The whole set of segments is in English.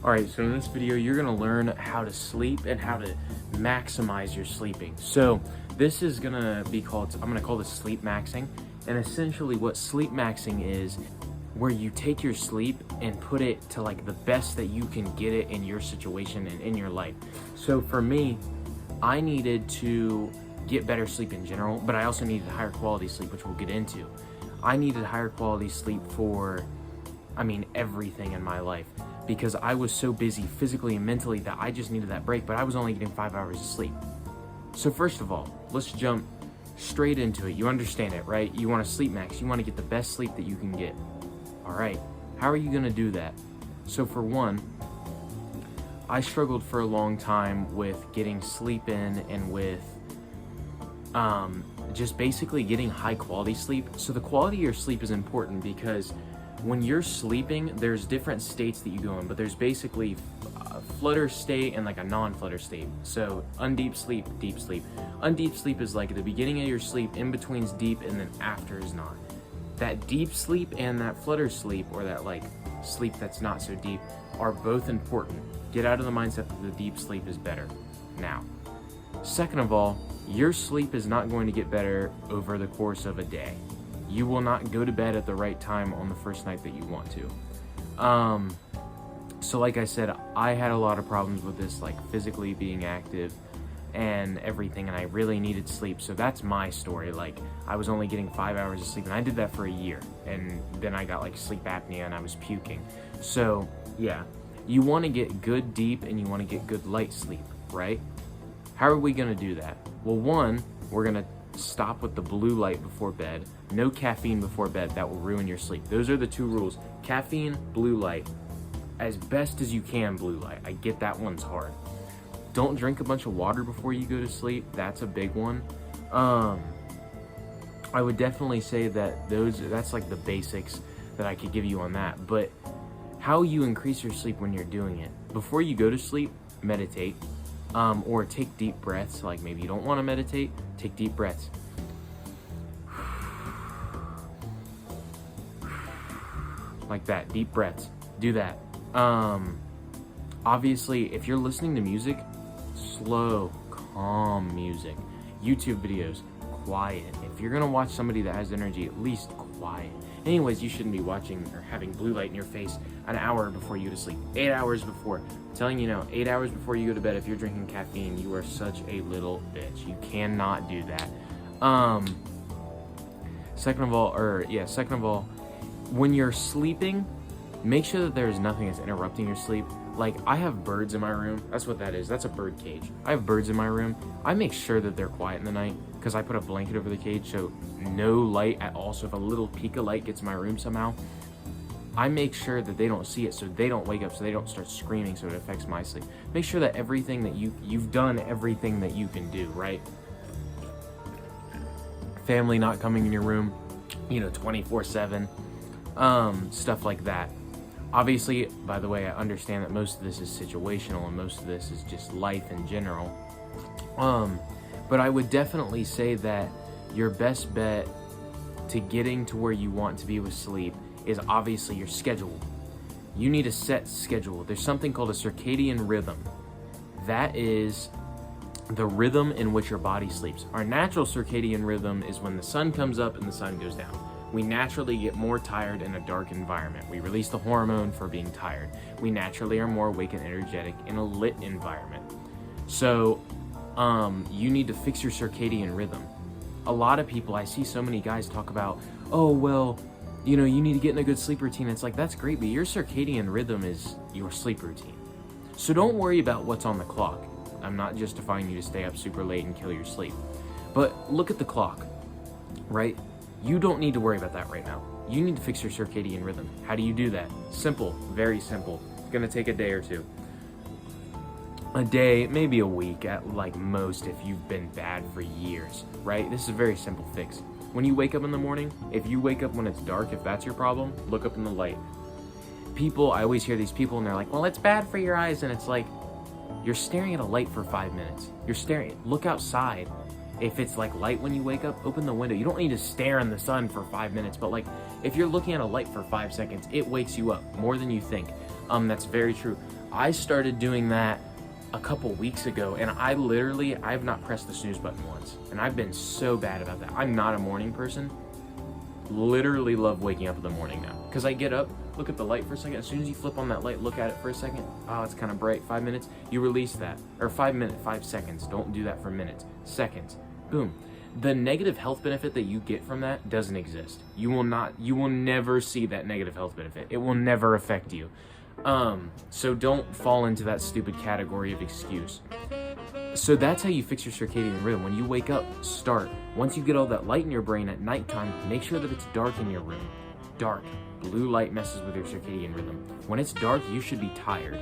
Alright, so in this video, you're gonna learn how to sleep and how to maximize your sleeping. So this is gonna be called, I'm gonna call this sleep maxing. And essentially what sleep maxing is, where you take your sleep and put it to like the best that you can get it in your situation and in your life. So for me, I needed to get better sleep in general, but I also needed higher quality sleep, which we'll get into. I needed higher quality sleep for, everything in my life, because I was so busy physically and mentally that I just needed that break, but I was only getting 5 hours of sleep. So first of all, let's jump straight into it. You understand it, right? You want to sleep max. You want to get the best sleep that you can get. All right, how are you going to do that? So for one, I struggled for a long time with getting sleep in and with just basically getting high quality sleep. So the quality of your sleep is important because when you're sleeping, there's different states that you go in, but there's basically a flutter state and like a non-flutter state. So undeep sleep, deep sleep. Undeep sleep is like the beginning of your sleep, in between's deep, and then after is not. That deep sleep and that flutter sleep, or that like sleep that's not so deep, are both important. Get out of the mindset that the deep sleep is better. Now, second of all, your sleep is not going to get better over the course of a day. You will not go to bed at the right time on the first night that you want to. So like I said, I had a lot of problems with this, like physically being active and everything, and I really needed sleep. So that's my story. Like, I was only getting 5 hours of sleep, and I did that for a year, and then I got like sleep apnea and I was puking. So yeah, you want to get good deep and you want to get good light sleep, right? How are we going to do that? Well, one, we're going to stop with the blue light before bed. No caffeine before bed. That will ruin your sleep. Those are the two rules. Caffeine, blue light. As best as you can, blue light. I get that one's hard. Don't drink a bunch of water before you go to sleep. That's a big one. I would definitely say that that's like the basics that I could give you on that. But how you increase your sleep when you're doing it. Before you go to sleep, meditate. Or take deep breaths. Like maybe you don't want to meditate, take deep breaths. Like that, deep breaths. Do that. Obviously, if you're listening to music, slow, calm music. YouTube videos, quiet. If you're gonna watch somebody that has energy, at least quiet. Anyways, you shouldn't be watching or having blue light in your face an hour before you go to sleep. 8 hours before. I'm telling you now, 8 hours before you go to bed, if you're drinking caffeine, you are such a little bitch. You cannot do that. Second of all, when you're sleeping, make sure that there's nothing that's interrupting your sleep. Like, I have birds in my room. That's what that is. That's a bird cage. I have birds in my room. I make sure that they're quiet in the night because I put a blanket over the cage, so no light at all. So if a little peak of light gets in my room somehow, I make sure that they don't see it, so they don't wake up, so they don't start screaming, so it affects my sleep. Make sure that everything that you've done everything that you can do, right? Family not coming in your room, 24/7, stuff like that. Obviously, by the way, I understand that most of this is situational and most of this is just life in general. But I would definitely say that your best bet to getting to where you want to be with sleep is obviously your schedule. You need a set schedule. There's something called a circadian rhythm. That is the rhythm in which your body sleeps. Our natural circadian rhythm is when the sun comes up and the sun goes down. We naturally get more tired in a dark environment. We release the hormone for being tired. We naturally are more awake and energetic in a lit environment. So you need to fix your circadian rhythm. A lot of people, I see so many guys talk about, oh, well, you need to get in a good sleep routine. It's like, that's great, but your circadian rhythm is your sleep routine. So don't worry about what's on the clock. I'm not justifying you to stay up super late and kill your sleep. But look at the clock, right? You don't need to worry about that right now. You need to fix your circadian rhythm. How do you do that? Simple, very simple. It's gonna take a day or two. A day, maybe a week at like most if you've been bad for years, right? This is a very simple fix. When you wake up in the morning, if you wake up when it's dark, if that's your problem, look up in the light. I always hear these people and they're like, well, it's bad for your eyes. And it's like, you're staring at a light for 5 minutes. Look outside. If it's like light when you wake up, open the window. You don't need to stare in the sun for 5 minutes, but like if you're looking at a light for 5 seconds, it wakes you up more than you think. That's very true. I started doing that a couple weeks ago, and I've not pressed the snooze button once, and I've been so bad about that. I'm not a morning person. Literally love waking up in the morning now, because I get up, look at the light for a second. As soon as you flip on that light, look at it for a second. Oh, it's kind of bright. 5 minutes, you release that. Or 5 seconds. Don't do that for minutes. Seconds. Boom. The negative health benefit that you get from that doesn't exist. You will never see that negative health benefit. It will never affect you. So don't fall into that stupid category of excuse. So that's how you fix your circadian rhythm. When you wake up, start. Once you get all that light in your brain at nighttime, make sure that it's dark in your room. Dark. Blue light messes with your circadian rhythm. When it's dark, you should be tired.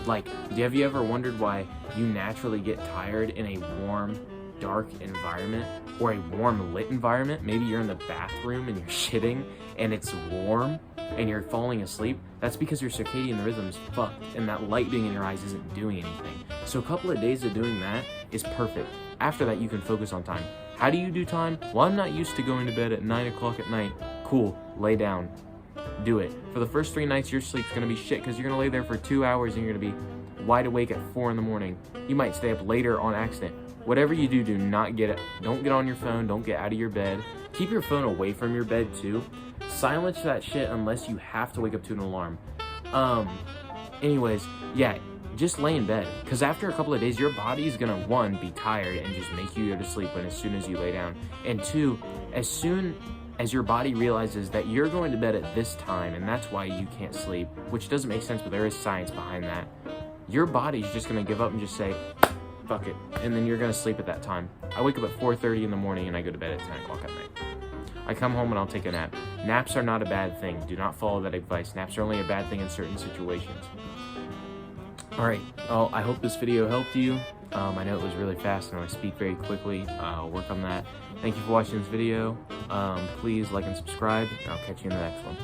Like, have you ever wondered why you naturally get tired in a warm, dark environment or a warm lit environment? Maybe you're in the bathroom and you're shitting and it's warm and you're falling asleep. That's because your circadian rhythm's fucked and that light being in your eyes isn't doing anything. So a couple of days of doing that is perfect. After that, you can focus on time. How do you do time? Well, I'm not used to going to bed at 9 o'clock at night. Cool, lay down. Do it. For the first 3 nights, your sleep's gonna be shit because you're gonna lay there for 2 hours and you're gonna be wide awake at 4 in the morning. You might stay up later on accident. Whatever you do, don't get on your phone, don't get out of your bed. Keep your phone away from your bed too. Silence that shit unless you have to wake up to an alarm. Anyways, yeah, just lay in bed. Because after a couple of days, your body's gonna, 1, be tired and just make you go to sleep as soon as you lay down. And 2, as soon as your body realizes that you're going to bed at this time and that's why you can't sleep, which doesn't make sense, but there is science behind that, your body's just gonna give up and just say, fuck it, and then you're gonna sleep at that time. I wake up at 4:30 in the morning and I go to bed at 10 o'clock at night. I come home and I'll take a nap. Naps are not a bad thing. Do not follow that advice. Naps are only a bad thing in certain situations. Alright, well, I hope this video helped you. I know it was really fast and I speak very quickly. I'll work on that. Thank you for watching this video. Please like and subscribe, and I'll catch you in the next one.